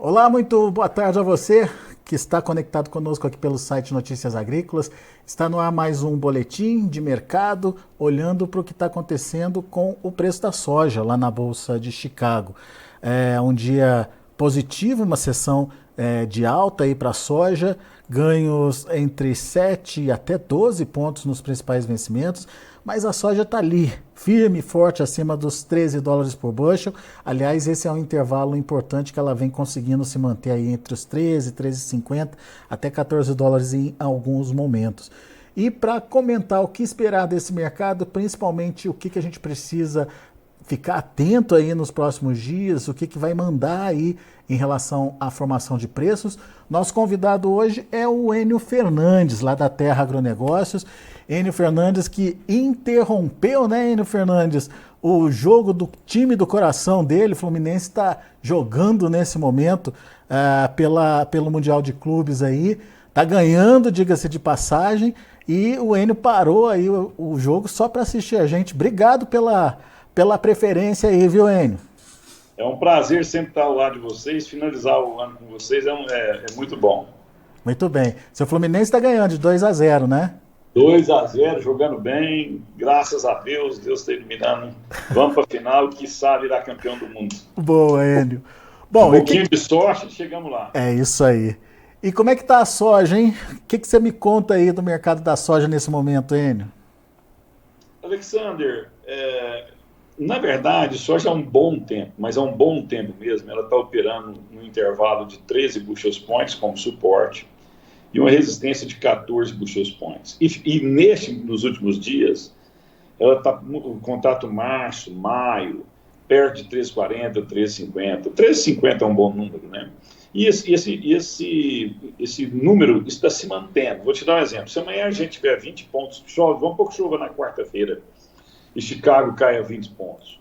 Olá, muito boa tarde a você que está conectado conosco aqui pelo site Notícias Agrícolas. Está no ar mais um boletim de mercado, olhando para o que está acontecendo com o preço da soja lá na Bolsa de Chicago. É um dia positivo, uma sessão de alta aí para a soja, ganhos entre 7 e até 12 pontos nos principais vencimentos, mas a soja está ali, firme e forte, acima dos 13 dólares por bushel. Aliás, esse é um intervalo importante que ela vem conseguindo se manter aí entre os 13, 13,50 até 14 dólares em alguns momentos. E para comentar o que esperar desse mercado, principalmente o que a gente precisa ficar atento aí nos próximos dias, o que vai mandar aí em relação à formação de preços. Nosso convidado hoje é o Enio Fernandes, lá da Terra Agronegócios. Enio Fernandes que interrompeu, né, Enio Fernandes, o jogo do time do coração dele. O Fluminense está jogando nesse momento pelo Mundial de Clubes aí, está ganhando, diga-se de passagem, e o Enio parou aí o jogo só para assistir a gente. Obrigado pela preferência aí, viu, Enio? É um prazer sempre estar ao lado de vocês, finalizar o ano com vocês é muito bom. Muito bem. Seu Fluminense está ganhando de 2-0, né? 2-0, jogando bem, graças a Deus, Deus está iluminando. Vamos para a final, quiçá virar campeão do mundo. Boa, Enio. Bom, um pouquinho de sorte, chegamos lá. É isso aí. E como é que está a soja, hein? O que você me conta aí do mercado da soja nesse momento, Enio? Alexander, na verdade, soja é um bom tempo, mas é um bom tempo mesmo. Ela está operando no intervalo de 13 bushel points como suporte e uma resistência de 14 bushel points. E nos últimos dias, ela está no contrato março, maio, perto de 3,40, 3,50. 3,50 é um bom número, né? E esse número está se mantendo. Vou te dar um exemplo. Se amanhã a gente tiver 20 pontos de chove, vamos pôr que chova na quarta-feira, e Chicago cai a 20 pontos,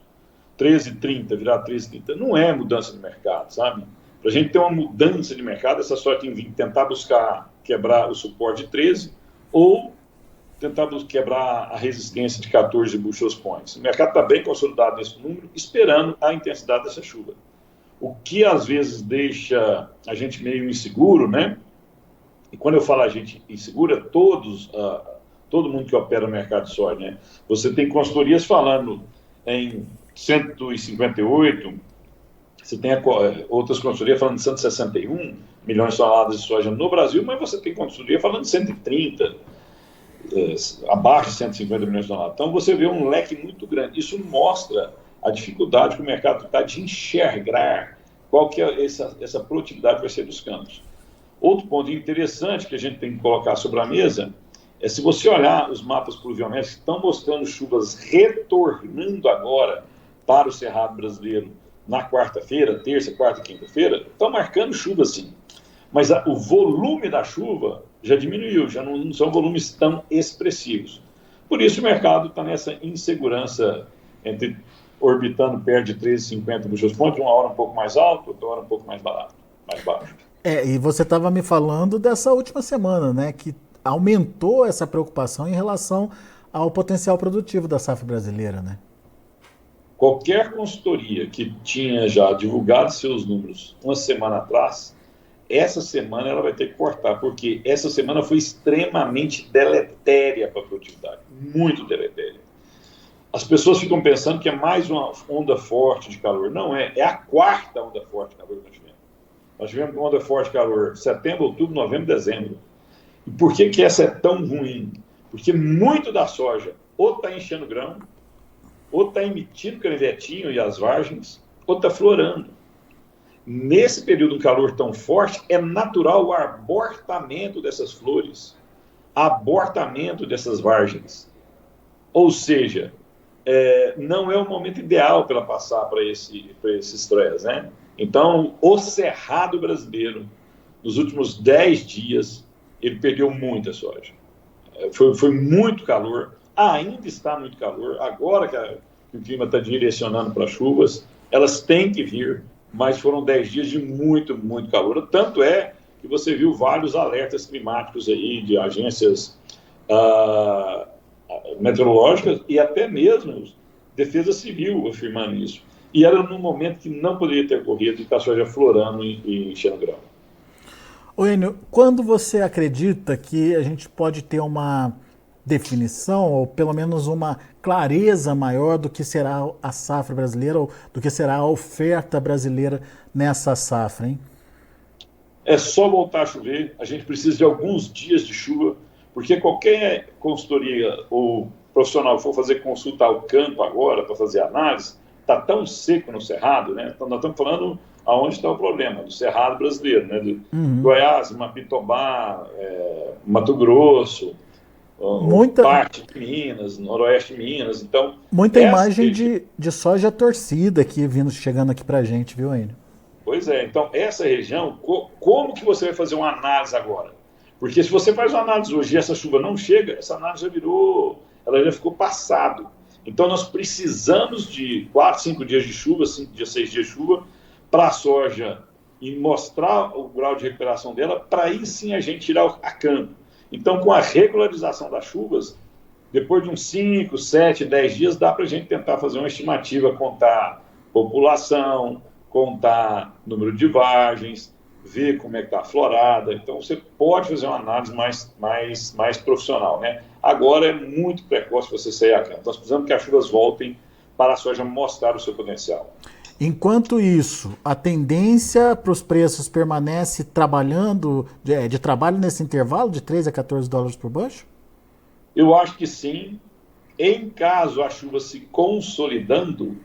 13,30 virar 13,30, não é mudança de mercado, sabe? Para a gente ter uma mudança de mercado, essa só tem que tentar buscar quebrar o suporte de 13 ou tentar quebrar a resistência de 14 bushel points. O mercado está bem consolidado nesse número, esperando a intensidade dessa chuva. O que às vezes deixa a gente meio inseguro, né? E quando eu falo a gente inseguro, é todo mundo que opera no mercado de soja, né? Você tem consultorias falando em 158, você tem outras consultorias falando de 161 milhões de toneladas de soja no Brasil, mas você tem consultoria falando de 130, abaixo de 150 milhões de toneladas. Então você vê um leque muito grande. Isso mostra a dificuldade que o mercado está de enxergar qual que é essa produtividade vai ser dos campos. Outro ponto interessante que a gente tem que colocar sobre a mesa é, se você olhar os mapas pluviométricos que estão mostrando chuvas retornando agora para o Cerrado brasileiro na quarta-feira, terça, quarta e quinta-feira, estão marcando chuva sim. Mas o volume da chuva já diminuiu, já não são volumes tão expressivos. Por isso o mercado está nessa insegurança orbitando perto de 13,50 bushel points, uma hora um pouco mais alto, outra hora um pouco mais baixo. E você estava me falando dessa última semana, né, que aumentou essa preocupação em relação ao potencial produtivo da safra brasileira, né? Qualquer consultoria que tinha já divulgado seus números uma semana atrás, essa semana ela vai ter que cortar, porque essa semana foi extremamente deletéria para a produtividade, muito deletéria. As pessoas ficam pensando que é mais uma onda forte de calor. Não é, é a quarta onda forte de calor que nós tivemos. Nós tivemos uma onda forte de calor setembro, outubro, novembro, dezembro. E por que essa é tão ruim? Porque muito da soja ou está enchendo grão, ou está emitindo canivetinho e as vargens, ou está florando. Nesse período de calor tão forte, é natural o abortamento dessas flores, abortamento dessas vargens. Ou seja, não é o momento ideal para ela passar para esse estresse, né? Então, o Cerrado brasileiro, nos últimos 10 dias, ele perdeu muita soja. Foi muito calor, ainda está muito calor. Agora que o clima está direcionando para chuvas, elas têm que vir, mas foram 10 dias de muito, muito calor. Tanto é que você viu vários alertas climáticos aí de agências meteorológicas e até mesmo Defesa Civil afirmando isso. E era num momento que não poderia ter ocorrido, e está a soja florando e enchendo grão. Ô Enio, quando você acredita que a gente pode ter uma definição, ou pelo menos uma clareza maior do que será a safra brasileira, ou do que será a oferta brasileira nessa safra, hein? É só voltar a chover, a gente precisa de alguns dias de chuva, porque qualquer consultoria ou profissional que for fazer consulta ao campo agora para fazer análise, está tão seco no Cerrado, né? Então, nós estamos falando aonde está o problema, do Cerrado brasileiro, né? De Goiás, Mapitobá, Mato Grosso, Muita, parte de Minas, noroeste de Minas. Então, muita imagem de soja torcida aqui chegando aqui pra gente, viu, Enio? pois é, então essa região, como que você vai fazer uma análise agora? Porque se você faz uma análise hoje e essa chuva não chega, essa análise ela já ficou passado. Então nós precisamos de 4, 5 dias de chuva, 5 dias, 6 dias de chuva, para a soja e mostrar o grau de recuperação dela, para aí sim a gente tirar a campo. Então, com a regularização das chuvas, depois de uns 5, 7, 10 dias, dá para a gente tentar fazer uma estimativa, contar população, contar número de vagens, ver como é que está a florada. Então, você pode fazer uma análise mais profissional, né? Agora é muito precoce você sair a campo. Nós precisamos que as chuvas voltem para a soja mostrar o seu potencial. Enquanto isso, a tendência para os preços permanece trabalhando, de trabalho nesse intervalo de 13 a 14 dólares por bushel? Eu acho que sim. Em caso a chuva se consolidando,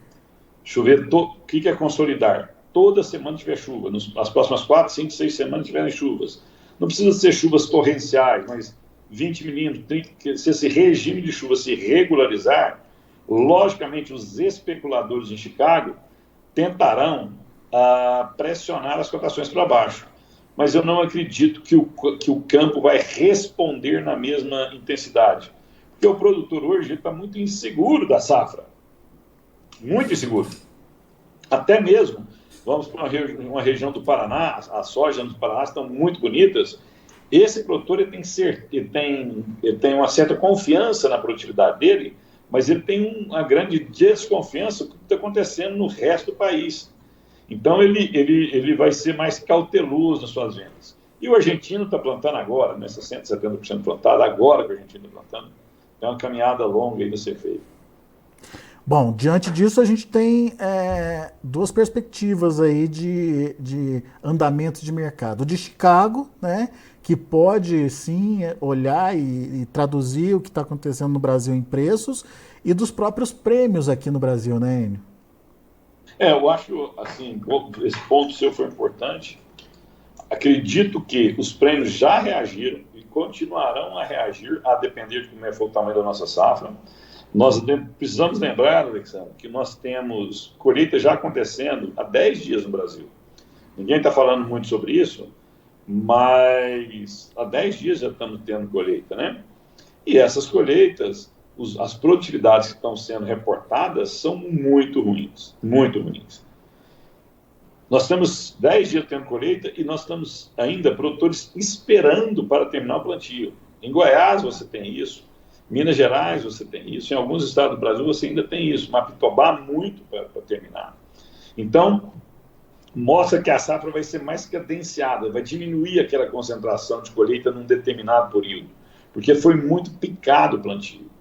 o que é consolidar? Toda semana tiver chuva. Nas próximas 4, 5, 6 semanas tiverem chuvas. Não precisa ser chuvas torrenciais, mas 20 milímetros, 30, se esse regime de chuva se regularizar, logicamente os especuladores em Chicago tentarão pressionar as cotações para baixo. Mas eu não acredito que o campo vai responder na mesma intensidade. Porque o produtor hoje está muito inseguro da safra. Muito inseguro. Até mesmo, vamos para uma região do Paraná, as sojas do Paraná estão muito bonitas. Esse produtor ele tem uma certa confiança na produtividade dele, mas ele tem uma grande desconfiança do que está acontecendo no resto do país. Então, ele vai ser mais cauteloso nas suas vendas. E o argentino está plantando agora, né, 60%, 70% plantado, agora que o argentino está plantando. É uma caminhada longa ainda a ser feita. Bom, diante disso a gente tem duas perspectivas aí de andamento de mercado. O de Chicago, né, que pode sim olhar e traduzir o que está acontecendo no Brasil em preços, e dos próprios prêmios aqui no Brasil, né, Enio? Eu acho, assim, esse ponto seu foi importante. Acredito que os prêmios já reagiram e continuarão a reagir, a depender de como for o tamanho da nossa safra. Nós precisamos lembrar, Alexandre, que nós temos colheita já acontecendo há 10 dias no Brasil. Ninguém está falando muito sobre isso, mas há 10 dias já estamos tendo colheita, né? E essas colheitas, as produtividades que estão sendo reportadas são muito ruins, muito ruins. Nós temos 10 dias tendo colheita e nós estamos ainda produtores esperando para terminar o plantio. Em Goiás você tem isso, Minas Gerais você tem isso, em alguns estados do Brasil você ainda tem isso, Mapitobá muito para terminar. Então, mostra que a safra vai ser mais cadenciada, vai diminuir aquela concentração de colheita num determinado período, porque foi muito picado o plantio.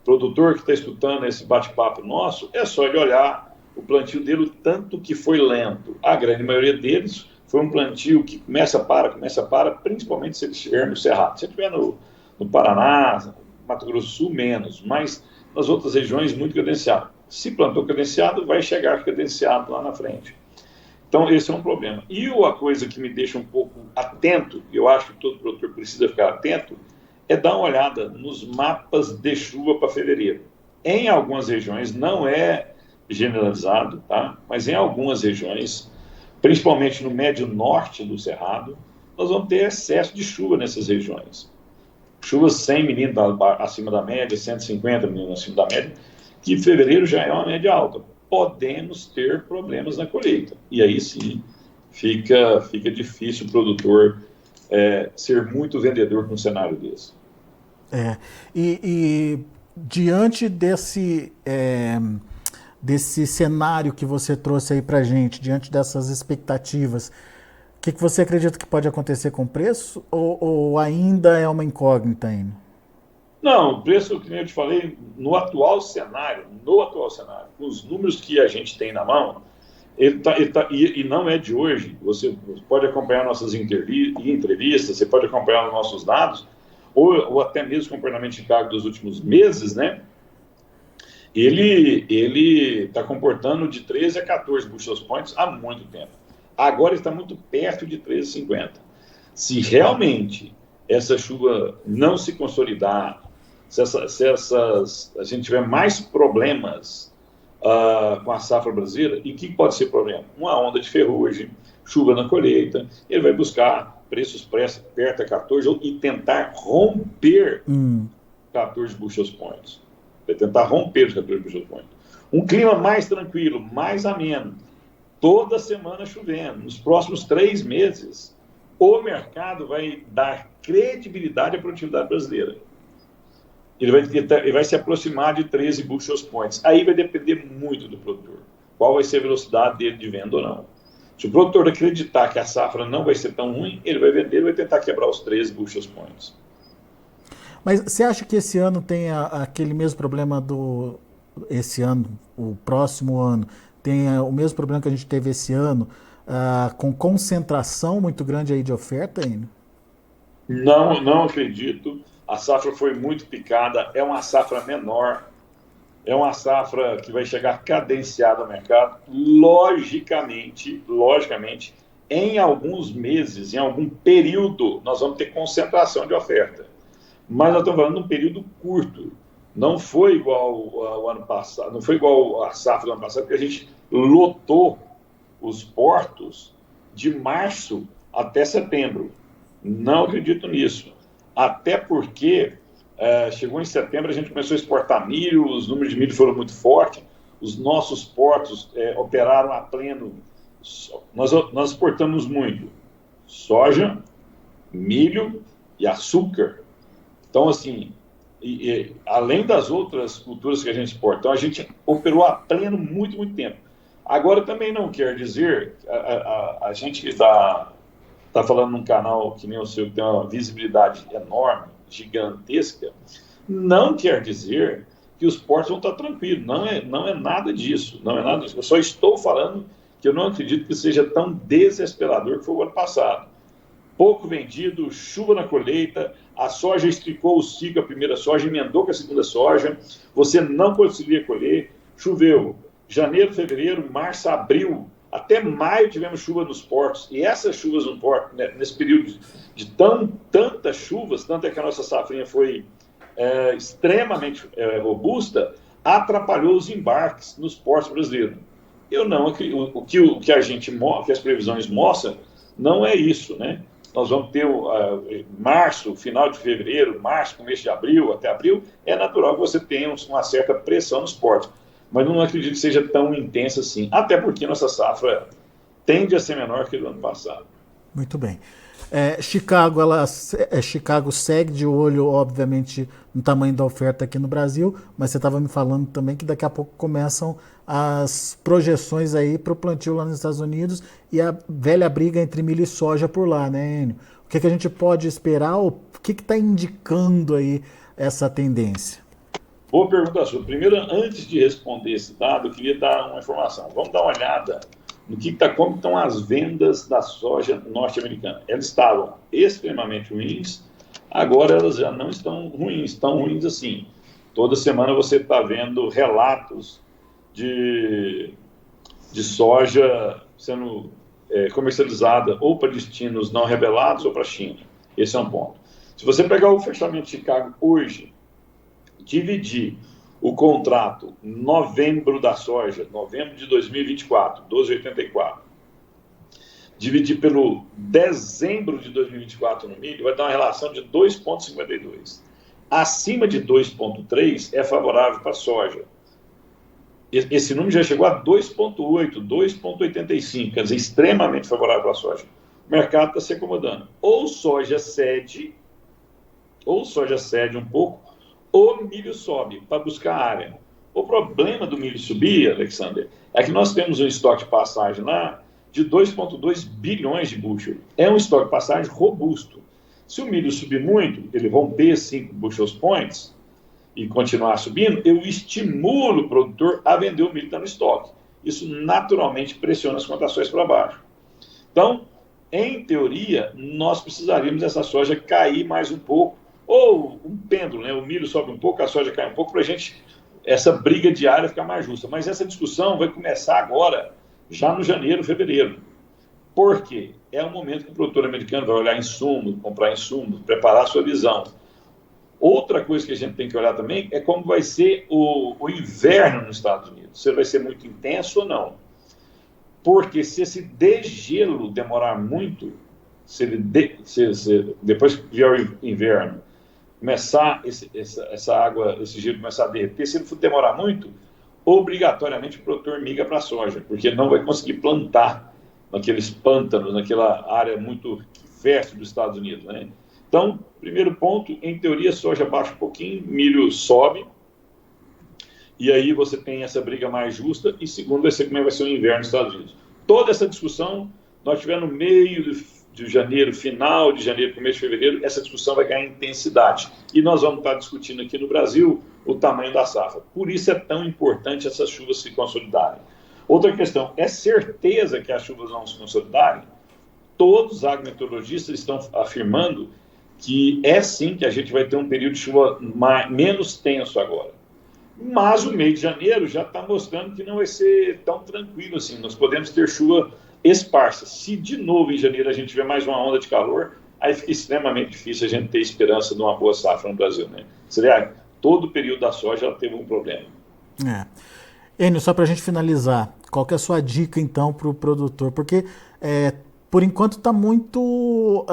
O produtor que está escutando esse bate-papo nosso, é só ele olhar o plantio dele, o tanto que foi lento. A grande maioria deles foi um plantio que começa para, principalmente se ele estiver no Cerrado. Se ele estiver no Paraná, Mato Grosso do Sul, menos, mas nas outras regiões muito cadenciado. Se plantou cadenciado, vai chegar cadenciado lá na frente. Então, esse é um problema. E a coisa que me deixa um pouco atento, e eu acho que todo produtor precisa ficar atento, é dar uma olhada nos mapas de chuva para fevereiro. Em algumas regiões, não é generalizado, tá? Mas em algumas regiões, principalmente no médio norte do Cerrado, nós vamos ter excesso de chuva nessas regiões. Chuvas 100 milímetros acima da média, 150 milímetros acima da média, que em fevereiro já é uma média alta. Podemos ter problemas na colheita. E aí sim, fica difícil o produtor ser muito vendedor com um cenário desse. desse cenário que você trouxe aí para a gente, diante dessas expectativas, o que você acredita que pode acontecer com o preço ou ainda é uma incógnita ainda? Não, o preço, que eu te falei, no atual cenário, com os números que a gente tem na mão, e não é de hoje. Você pode acompanhar nossas entrevistas, você pode acompanhar os nossos dados, ou até mesmo com o Comportamento de Chicago dos últimos meses, né? Ele está comportando de 13 a 14 bushel points há muito tempo. Agora está muito perto de 13,50. Se realmente essa chuva não se consolidar, se a gente tiver mais problemas com a safra brasileira, e o que pode ser problema? Uma onda de ferrugem, chuva na colheita, ele vai buscar preços perto a 14 e tentar romper 14 bushel points. Vai tentar romper os 14 bushel points. Um clima mais tranquilo, mais ameno, toda semana chovendo, nos próximos 3 meses, o mercado vai dar credibilidade à produtividade brasileira. Ele vai se aproximar de 13 bushel points. Aí vai depender muito do produtor. Qual vai ser a velocidade dele de venda ou não. Se o produtor acreditar que a safra não vai ser tão ruim, ele vai vender e vai tentar quebrar os 13 bushel points. Mas você acha que esse ano tem aquele mesmo problema esse ano, o próximo ano, tem o mesmo problema que a gente teve esse ano, com concentração muito grande aí de oferta ainda? Não acredito. A safra foi muito picada, é uma safra menor, é uma safra que vai chegar cadenciada ao mercado. Logicamente, em alguns meses, em algum período, nós vamos ter concentração de oferta. Mas nós estamos falando de um período curto. Não foi igual ao ano passado, não foi igual a safra do ano passado, porque a gente lotou os portos de março até setembro. Não acredito nisso. Até porque chegou em setembro, a gente começou a exportar milho, os números de milho foram muito fortes, os nossos portos operaram a pleno. Nós exportamos muito soja, milho e açúcar. Então, assim, além das outras culturas que a gente exporta, então a gente operou a pleno muito tempo. Agora, também não quer dizer, a gente que está falando num canal que nem o seu, que tem uma visibilidade enorme, gigantesca, não quer dizer que os portos vão estar tranquilos. Não é nada disso. Não é nada disso. Eu só estou falando que eu não acredito que seja tão desesperador que foi o ano passado. Pouco vendido, chuva na colheita, a soja esticou o ciclo, a primeira soja, emendou com a segunda soja, você não conseguia colher, choveu janeiro, fevereiro, março, abril, até maio tivemos chuva nos portos, e essas chuvas no porto, né, nesse período de tantas chuvas, tanto é que a nossa safrinha foi extremamente robusta, atrapalhou os embarques nos portos brasileiros. Eu não acredito, o que a gente que as previsões mostram, não é isso, né? Nós vamos ter março, final de fevereiro, março, começo de abril, até abril, é natural que você tenha uma certa pressão nos portos. Mas não acredito que seja tão intensa assim, até porque nossa safra tende a ser menor que do ano passado. Muito bem. Chicago segue de olho, obviamente, no tamanho da oferta aqui no Brasil, mas você estava me falando também que daqui a pouco começam as projeções aí para o plantio lá nos Estados Unidos e a velha briga entre milho e soja por lá, né, Enio? O que a gente pode esperar? O que está indicando aí essa tendência? Boa pergunta sua. Primeiro, antes de responder esse dado, eu queria dar uma informação. Vamos dar uma olhada no como estão as vendas da soja norte-americana. Elas estavam extremamente ruins, agora elas já não estão ruins, tão ruins assim. Toda semana você está vendo relatos de soja sendo comercializada ou para destinos não revelados ou para a China. Esse é um ponto. Se você pegar o fechamento de Chicago hoje, dividir o contrato novembro da soja, novembro de 2024, 12,84, dividir pelo dezembro de 2024 no milho, vai dar uma relação de 2,52. Acima de 2,3 é favorável para a soja. Esse número já chegou a 2,8, 2,85, quer dizer, extremamente favorável para a soja. O mercado está se acomodando. Ou soja cede um pouco, o milho sobe para buscar área. O problema do milho subir, Alexander, é que nós temos um estoque de passagem lá de 2,2 bilhões de bushel. É um estoque de passagem robusto. Se o milho subir muito, ele romper 5 bushel points e continuar subindo, eu estimulo o produtor a vender o milho que está no estoque. Isso naturalmente pressiona as cotações para baixo. Então, em teoria, nós precisaríamos dessa soja cair mais um pouco, ou um pêndulo, né? O milho sobe um pouco, a soja cai um pouco, para a gente, essa briga diária ficar mais justa. Mas essa discussão vai começar agora, já no janeiro, fevereiro. Por quê? É o momento que o produtor americano vai olhar insumos, comprar insumos, preparar a sua visão. Outra coisa que a gente tem que olhar também é como vai ser o inverno nos Estados Unidos. Se ele vai ser muito intenso ou não. Porque se esse degelo demorar muito, se depois que vier o inverno, começar essa água, esse gelo começar a derreter, se ele for demorar muito, obrigatoriamente o produtor migra para a soja, porque ele não vai conseguir plantar naqueles pântanos, naquela área muito fértil dos Estados Unidos, né? Então, primeiro ponto, em teoria, soja baixa um pouquinho, milho sobe, e aí você tem essa briga mais justa, e segundo, vai ser como vai ser o inverno nos Estados Unidos. Toda essa discussão, nós tivemos no meio de janeiro, final de janeiro, começo de fevereiro, essa discussão vai ganhar intensidade. E nós vamos estar discutindo aqui no Brasil o tamanho da safra. Por isso é tão importante essas chuvas se consolidarem. Outra questão, é certeza que as chuvas vão se consolidarem? Todos os agrometeorologistas estão afirmando que é sim que a gente vai ter um período de chuva menos tenso agora. Mas o mês de janeiro já está mostrando que não vai ser tão tranquilo assim. Nós podemos ter chuva esparsa. Se de novo em janeiro a gente tiver mais uma onda de calor, aí fica extremamente difícil a gente ter esperança de uma boa safra no Brasil, né? Seria todo o período da soja teve um problema. Enio, só para a gente finalizar, qual que é a sua dica então para o produtor? Porque por enquanto está muito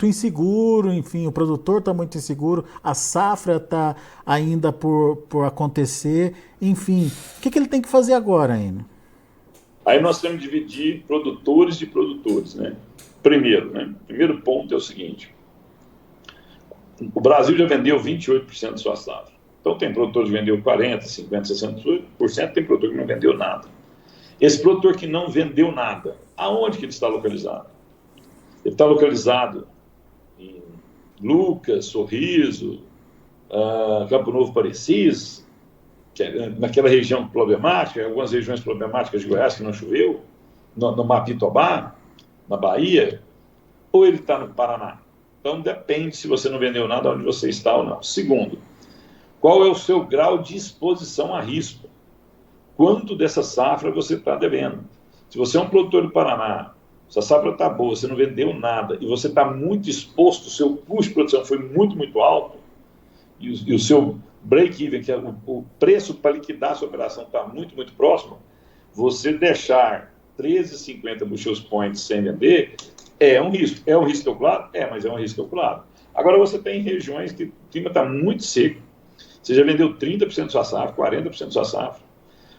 inseguro, enfim, o produtor está muito inseguro, a safra está ainda por acontecer, enfim, o que ele tem que fazer agora, Enio? Aí nós temos que dividir produtores de produtores, né? Primeiro ponto é o seguinte, o Brasil já vendeu 28% de sua safra. Então tem produtor que vendeu 40%, 50%, 60%, tem produtor que não vendeu nada. Esse produtor que não vendeu nada, aonde que ele está localizado? Ele está localizado em Lucas, Sorriso, Campo Novo, Parecis, naquela região problemática, algumas regiões problemáticas de Goiás que não choveu, no Mapitobá, na Bahia, ou ele está no Paraná? Então depende se você não vendeu nada, onde você está ou não. Segundo, qual é o seu grau de exposição a risco? Quanto dessa safra você está devendo? Se você é um produtor do Paraná, se a safra está boa, você não vendeu nada e você está muito exposto, o seu custo de produção foi muito, muito alto e o seu break-even, que é o preço para liquidar a sua operação, está muito, muito próximo, você deixar 13,50 bushel points sem vender é um risco. É um risco calculado? Mas é um risco calculado. Agora você tem regiões que o clima está muito seco, você já vendeu 30% da sua safra, 40% da sua safra,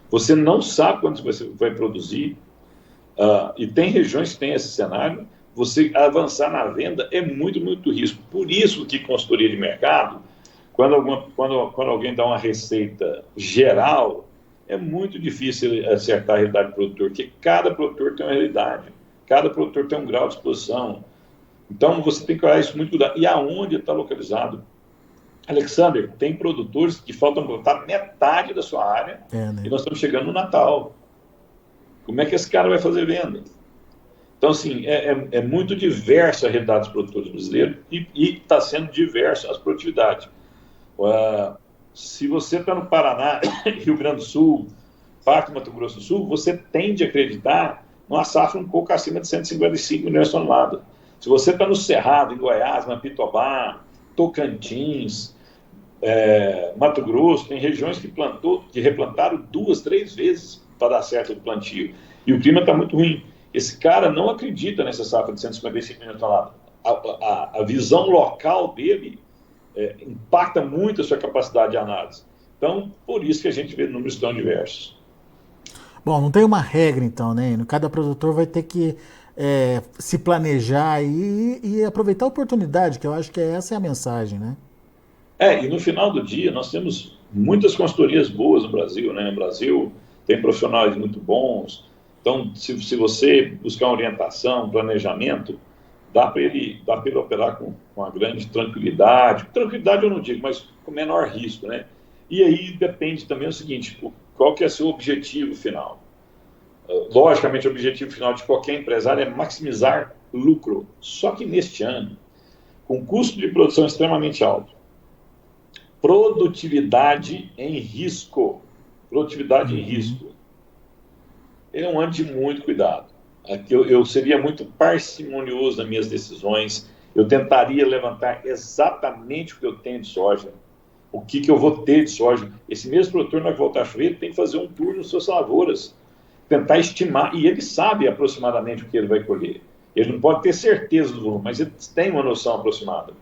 você não sabe quanto você vai produzir, e tem regiões que tem esse cenário, você avançar na venda é muito, muito risco. Por isso que consultoria de mercado, quando alguém dá uma receita geral, é muito difícil acertar a realidade do produtor, porque cada produtor tem uma realidade, cada produtor tem um grau de exposição. Então você tem que olhar isso muito cuidado. E aonde está localizado? Alexander, tem produtores que faltam botar metade da sua área, né? E nós estamos chegando no Natal. Como é que esse cara vai fazer venda? Então, assim, é muito diversa a realidade dos produtores brasileiros e está sendo diversa as produtividades. Se você está no Paraná, Rio Grande do Sul, parte do Mato Grosso do Sul, você tende a acreditar numa safra um pouco acima de 155 milhões de toneladas. Se você está no Cerrado, em Goiás, Mapitobá, Tocantins, Mato Grosso, tem regiões que replantaram 2, 3 vezes para dar certo o plantio. E o clima está muito ruim. Esse cara não acredita nessa safra de 155 milhões de toneladas. A visão local dele impacta muito a sua capacidade de análise. Então, por isso que a gente vê números tão diversos. Bom, não tem uma regra então, né? Cada produtor vai ter que se planejar e aproveitar a oportunidade, que eu acho que essa é a mensagem, né? E no final do dia nós temos muitas consultorias boas no Brasil, né? O Brasil tem profissionais muito bons. Então, se você buscar uma orientação, planejamento, dá para ele operar com uma grande tranquilidade. Tranquilidade eu não digo, mas com menor risco, né? E aí depende também do seguinte, qual que é o seu objetivo final? Logicamente, o objetivo final de qualquer empresário é maximizar lucro. Só que neste ano, com custo de produção extremamente alto, produtividade em risco, é um ano de muito cuidado. Aqui eu seria muito parcimonioso nas minhas decisões, eu tentaria levantar exatamente o que eu tenho de soja, o que eu vou ter de soja. Esse mesmo produtor, na volta a chover, tem que fazer um tour nas suas lavouras, tentar estimar, e ele sabe aproximadamente o que ele vai colher. Ele não pode ter certeza do volume, mas ele tem uma noção aproximada.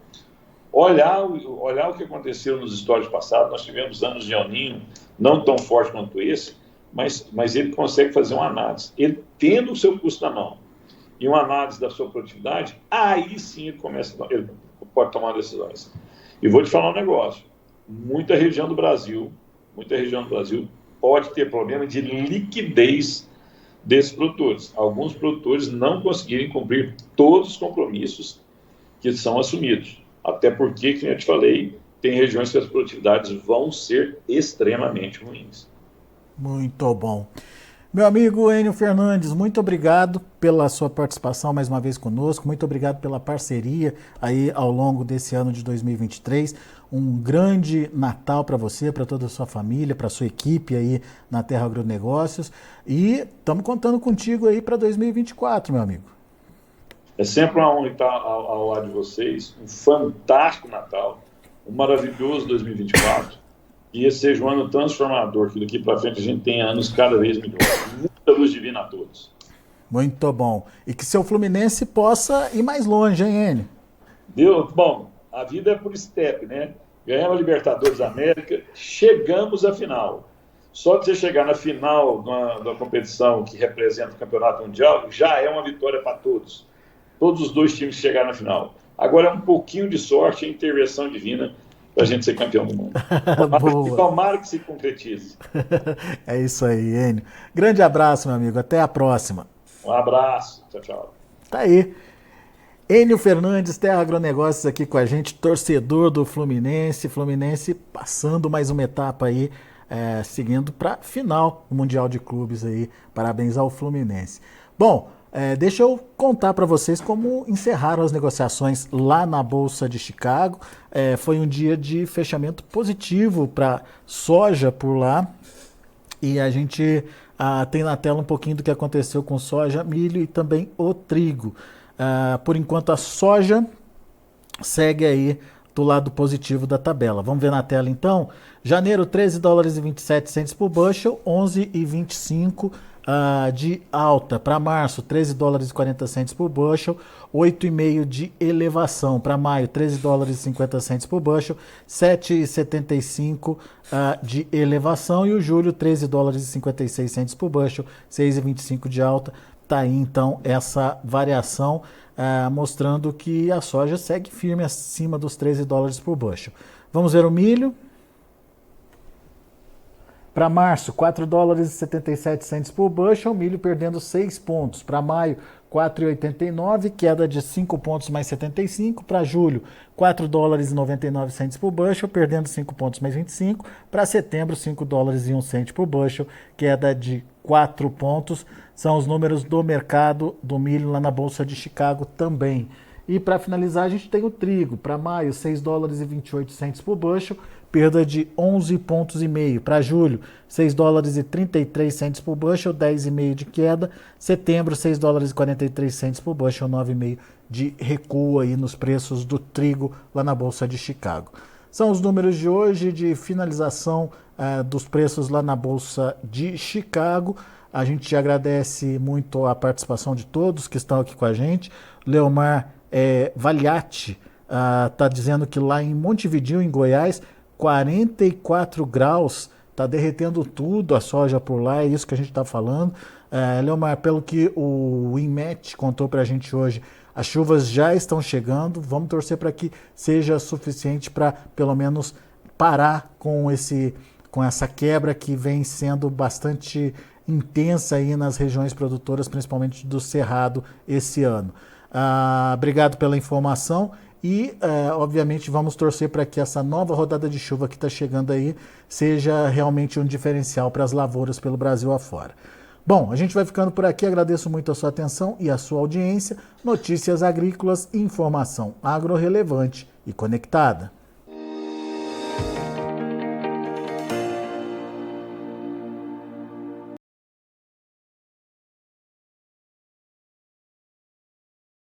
Olhar o que aconteceu nos históricos passados, nós tivemos anos de El Niño, não tão forte quanto esse, mas ele consegue fazer uma análise. Ele tendo o seu custo na mão e uma análise da sua produtividade, aí sim ele pode tomar decisões. E vou te falar um negócio, muita região do Brasil pode ter problema de liquidez desses produtores. Alguns produtores não conseguirem cumprir todos os compromissos que são assumidos. Até porque, como eu te falei, tem regiões que as produtividades vão ser extremamente ruins. Muito bom. Meu amigo Enio Fernandes, muito obrigado pela sua participação mais uma vez conosco, muito obrigado pela parceria aí ao longo desse ano de 2023. Um grande Natal para você, para toda a sua família, para a sua equipe aí na Terra Agronegócios, e estamos contando contigo aí para 2024, meu amigo. É sempre uma honra estar ao lado de vocês, um fantástico Natal, um maravilhoso 2024, e esse seja um ano transformador, que daqui para frente a gente tenha anos cada vez melhores. Muita luz divina a todos. Muito bom. E que seu Fluminense possa ir mais longe, hein, Enio? Bom, a vida é por step, né? Ganhamos a Libertadores da América, chegamos à final. Só de você chegar na final da competição que representa o Campeonato Mundial, já é uma vitória para todos. Todos os dois times chegaram na final. Agora é um pouquinho de sorte e intervenção divina para a gente ser campeão do mundo. Tomara que se concretize. É isso aí, Enio. Grande abraço, meu amigo. Até a próxima. Um abraço. Tchau, tchau. Tá aí. Enio Fernandes, Terra Agronegócios aqui com a gente, torcedor do Fluminense. Fluminense passando mais uma etapa aí, seguindo para final do Mundial de Clubes aí. Parabéns ao Fluminense. Bom, deixa eu contar para vocês como encerraram as negociações lá na Bolsa de Chicago. Foi um dia de fechamento positivo para soja por lá. E a gente tem na tela um pouquinho do que aconteceu com soja, milho e também o trigo. Por enquanto a soja segue aí do lado positivo da tabela. Vamos ver na tela então. Janeiro, 13 dólares e 27 centes por bushel, 11,25 de alta. Para março, 13 dólares e 40 centes por bushel, 8,5 de elevação. Para maio, 13 dólares e 50 centes por bushel, 7,75 de elevação. E o julho, 13 dólares e 56 centes por bushel, 6,25 de alta. Está aí então essa variação, mostrando que a soja segue firme acima dos 13 dólares por bushel. Vamos ver o milho. Para março, 4 dólares e 77 centes por bushel, milho perdendo 6 pontos. Para maio, 4,89, queda de 5 pontos mais 75. Para julho, 4 dólares e 99 centes por bushel, perdendo 5 pontos mais 25. Para setembro, 5 dólares e 1 cento por bushel, queda de 4 pontos. São os números do mercado do milho lá na Bolsa de Chicago também. E para finalizar, a gente tem o trigo. Para maio, 6 dólares e 28 centes por bushel, perda de 11 pontos e meio. Para julho, 6 dólares e 33 centes por bushel, 10,5 de queda. Setembro, 6 dólares e 43 centes por bushel, 9,5 de recuo aí nos preços do trigo lá na Bolsa de Chicago. São os números de hoje de finalização dos preços lá na Bolsa de Chicago. A gente agradece muito a participação de todos que estão aqui com a gente. Leomar Valiati está dizendo que lá em Montevidéu, em Goiás, 44 graus, está derretendo tudo a soja por lá, é isso que a gente está falando. Leomar, pelo que o INMET contou para a gente hoje, as chuvas já estão chegando, vamos torcer para que seja suficiente para pelo menos parar com essa quebra que vem sendo bastante intensa aí nas regiões produtoras, principalmente do Cerrado, esse ano. Obrigado pela informação e, obviamente, vamos torcer para que essa nova rodada de chuva que está chegando aí seja realmente um diferencial para as lavouras pelo Brasil afora. Bom, a gente vai ficando por aqui, agradeço muito a sua atenção e a sua audiência. Notícias agrícolas, informação agro-relevante e conectada.